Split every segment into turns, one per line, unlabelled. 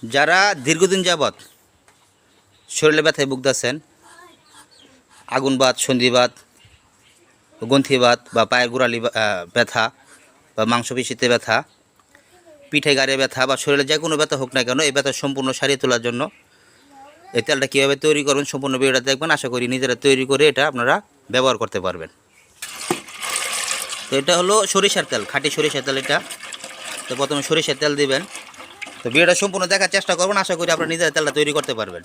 যারা দীর্ঘদিন যাবৎ শরীরে ব্যথায় ভুগতেছেন, আগুনবাত, সন্ধিবাত, গ্রন্থিবাত বা পায়ের গোড়ালি ব্যথা বা মাংসপেশিতে ব্যথা, পিঠে গাড়ে ব্যথা বা শরীরে যে কোনো ব্যথা হোক না কেন, এই ব্যথা সম্পূর্ণ সারিয়ে তোলার জন্য এই তেলটা কীভাবে তৈরি করবেন সম্পূর্ণ ভিডিওটা দেখবেন। আশা করি নিজেরা তৈরি করে এটা আপনারা ব্যবহার করতে পারবেন। তো এটা হলো সরিষার তেল, খাঁটি সরিষার তেল এটা। তো প্রথমে সরিষার তেল দিবেন। তো ভিডিওটা সম্পূর্ণ দেখার চেষ্টা করবেন, আশা করি আপনারা নিজেরা তেলটা তৈরি করতে পারবেন।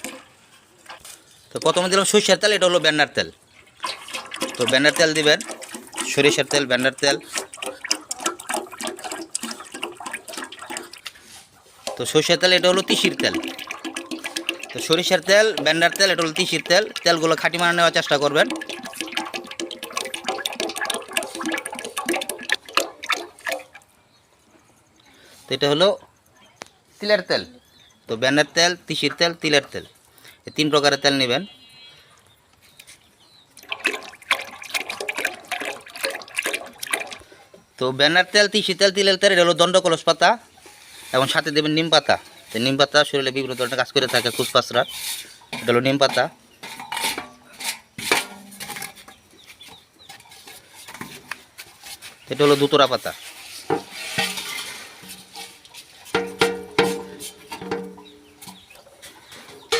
তো প্রথমে দিলাম সরিষার তেল, এটা হলো ব্যান্ডার তেল। তো ব্যান্ডার তেল দিবেন, সরিষার তেল, ব্যান্ডার তেল। তো সরিষার তেল এটা হলো তিসির তেল। তো সরিষার তেল, ব্যান্ডার তেল, এটা হলো তিসির তেল। তেলগুলো খাঁটি মানা নেওয়ার চেষ্টা করবেন। তো এটা হলো তিলের তেল। তো ব্যান্ডার তেল, তিসির তেল, তিলের তেল, এই তিন প্রকারের তেল নেবেন। তো ব্যান্ডার তেল, তিসির তেল, তিলের তেল, এটা হলো দণ্ডকলস পাতা এবং সাথে দেবেন নিম পাতা। তো নিম পাতা শরীরে বিভিন্ন ধরনের কাজ করে থাকে, খুসপাসরা। এটা হলো নিম পাতা। এটা হলো দুতরা পাতা।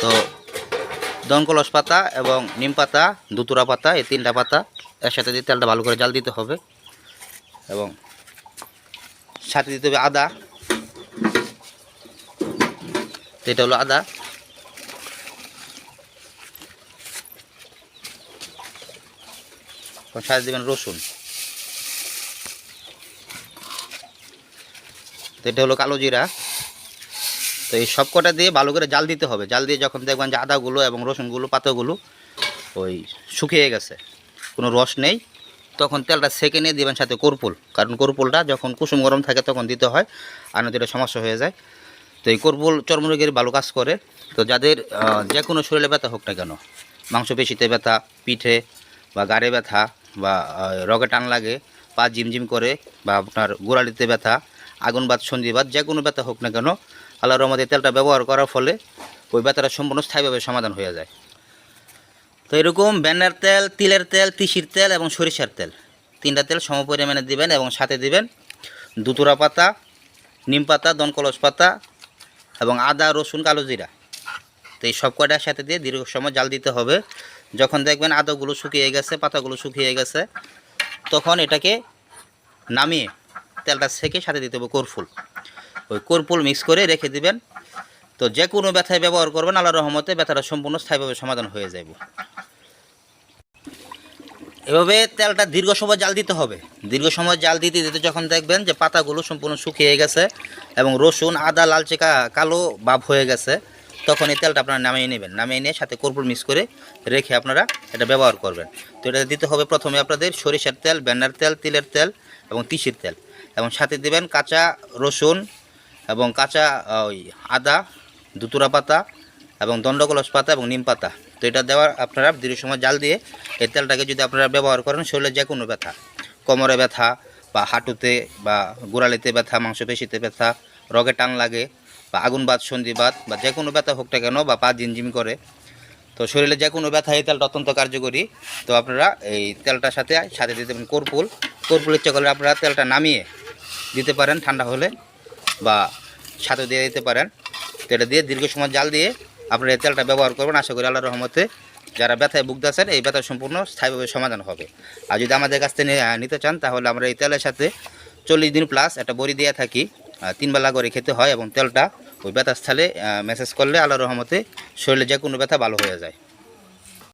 তো দমকলস পাতা এবং নিম পাতা, দুতুরা পাতা, এই তিনটা পাতা একসাথে দিয়ে তেলটা ভালো করে জাল দিতে হবে এবং সাথে দিতে হবে আদা। এটা হলো আদা। সাথে দেবেন রসুন। তো এটা হলো কালো জিরা। তো এই সব কটা দিয়ে ভালো করে জাল দিতে হবে। জাল দিয়ে যখন দেখবেন যে আদাগুলো এবং রসুনগুলো, পাতাগুলো ওই শুকিয়ে গেছে, কোনো রস নেই, তখন তেলটা সেকে নিয়ে দিবেন সাথে কর্পুল। কারণ কর্পুলটা যখন কুসুম গরম থাকে তখন দিতে হয়, আর নদীটা সমস্যা হয়ে যায়। তো এই কর্পুল চর্মরোগের ভালো কাজ করে। তো যাদের যে কোনো শরীরে ব্যথা হোক না কেন, মাংসপেশিতে ব্যথা, পিঠে বা গাড়ে ব্যথা বা রগে টান লাগে, পা ঝিমঝিম করে বা আপনার গোড়ালিতে ব্যথা, আগুনবাত, সন্ধিবাত, যে কোনো ব্যথা হোক না কেন, আল্লাহর রহমতে তেলটা ব্যবহার করার ফলে ওই ব্যথাটা সম্পূর্ণ স্থায়ীভাবে সমাধান হয়ে যায়। তো এরকম ব্যান্ডার তেল, তিলের তেল, তিসির তেল এবং সরিষার তেল, তিনটা তেল সম পরিমাণে দিবেন এবং সাথে দিবেন দুতুরা পাতা, নিম পাতা, দমকলস পাতা এবং আদা, রসুন, কালো জিরা। তো এই সব কয়টার সাথে দিয়ে দীর্ঘ সময় জাল দিতে হবে। যখন দেখবেন আদাগুলো শুকিয়ে গেছে, পাতাগুলো শুকিয়ে গেছে, তখন এটাকে নামিয়ে তেলটা সেকে সাথে দিতে হবে কর্পুল। ওই কর্পুল মিক্স করে রেখে দিবেন। তো যে কোনো ব্যথায় ব্যবহার করবেন, আল্লাহর রহমতে ব্যথাটা সম্পূর্ণ স্থায়ীভাবে সমাধান হয়ে যাবে। এভাবে তেলটা দীর্ঘ সময় জাল দিতে হবে। দীর্ঘ সময় জাল দিতে দিতে যখন দেখবেন যে পাতাগুলো সম্পূর্ণ শুকিয়ে গেছে এবং রসুন, আদা লালচে কালো ভাব হয়ে গেছে, তখন এই তেলটা আপনারা নামিয়ে নেবেন। নামিয়ে নিয়ে সাথে কর্পুল মিক্স করে রেখে আপনারা এটা ব্যবহার করবেন। তো এটা দিতে হবে প্রথমে আপনাদের সরিষার তেল, ব্যান্ডার তেল, তিলের তেল এবং তিসির তেল, এবং সাথে দেবেন কাঁচা রসুন এবং কাঁচা ওই আদা, দুতুরা পাতা এবং দণ্ডকলস পাতা এবং নিম পাতা। তো এটা দেওয়ার আপনারা দীর্ঘ সময় জাল দিয়ে এই তেলটাকে যদি আপনারা ব্যবহার করেন, শরীরে যে কোনো ব্যথা, কোমরে ব্যথা বা হাঁটুতে বা গোড়ালিতে ব্যথা, মাংসপেশিতে ব্যথা, রগে টান লাগে বা আগুনবাত, সন্ধিবাত বা যে কোনো ব্যথা হোক না কেন, বা পা ঝিমঝিম করে, তো শরীরে যে কোনো ব্যথা এই তেলটা অত্যন্ত কার্যকরী। তো আপনারা এই তেলটার সাথে সাথে দিতে পারেন কর্পুল। কর্পুল ইচ্ছা করলে আপনারা তেলটা নামিয়ে দিতে পারেন ঠান্ডা হলে, বা সাথে দিয়ে দিতে পারেন। তো এটা দিয়ে দীর্ঘ সময় জাল দিয়ে আপনারা এই তেলটা ব্যবহার করবেন। আশা করি আল্লাহর রহমতে যারা ব্যথায় ভুগতেছেন এই ব্যথা সম্পূর্ণ স্থায়ীভাবে সমাধান হবে। আর যদি আমাদের কাছ থেকে নিতে চান, তাহলে আমরা এই তেলের সাথে 40 দিন প্লাস একটা বড়ি দিয়ে থাকি, 3 বেলা করে খেতে হয় এবং তেলটা ওই ব্যথাস্থলে মেসেজ করলে আল্লাহর রহমতে শরীরে যে কোনো ব্যথা ভালো হয়ে যায়।